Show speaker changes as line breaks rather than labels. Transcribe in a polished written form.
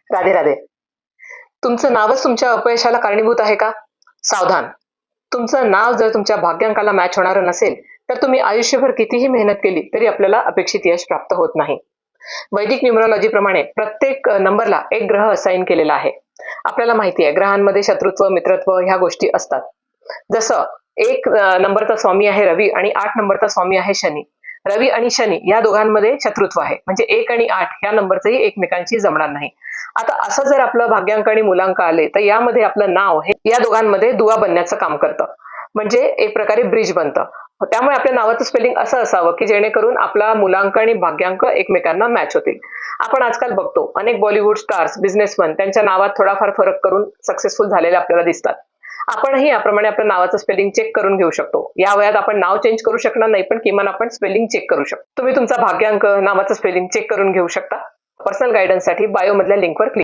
राधे राधे. तुमचं नावच तुमच्या अपयशाला कारणीभूत आहे का? सावधान. तुमचं नाव जर तुमच्या भाग्यांकाला मॅच होणारं नसेल, तर तुम्ही आयुष्यभर कितीही मेहनत केली तरी आपल्याला अपेक्षित यश प्राप्त होत नाही. वैदिक न्यूमरॉलॉजी प्रमाणे प्रत्येक नंबरला एक ग्रह असाइन केलेला आहे. आपल्याला माहिती आहे ग्रहांमध्ये शत्रुत्व, मित्रत्व ह्या गोष्टी असतात. जसं एक नंबरचा स्वामी आहे रवी आणि 8 नंबरचा स्वामी आहे शनी. रवी आणि शनी या दोघांमध्ये शत्रुत्व आहे. म्हणजे 1 आणि 8 ह्या नंबरचंही एकमेकांशी जमणार नाही. आता असं जर आपलं भाग्यांक आणि मुलांक आले, तर यामध्ये आपलं नाव हे या दोघांमध्ये दुवा बनण्याचं काम करतं. म्हणजे एक प्रकारे ब्रिज बनतं. त्यामुळे आपल्या नावाचं स्पेलिंग असं असावं, की जेणेकरून आपला मुलांक आणि भाग्यांक एकमेकांना मॅच होतील. आपण आजकाल बघतो अनेक बॉलिवूड स्टार्स, बिझनेसमन त्यांच्या नावात थोडाफार फरक करून सक्सेसफुल झालेले आपल्याला दिसतात. आपणही याप्रमाणे आपल्या नावाचं स्पेलिंग चेक करून घेऊ शकतो. या वयात आपण नाव चेंज करू शकणार नाही, पण किमान आपण स्पेलिंग चेक करू शकतो. तुम्ही तुमचा भाग्यांक, नावाचं स्पेलिंग चेक करून घेऊ शकता. पर्सनल गायडन्ससाठी बायोमधल्या लिंकवर क्लिक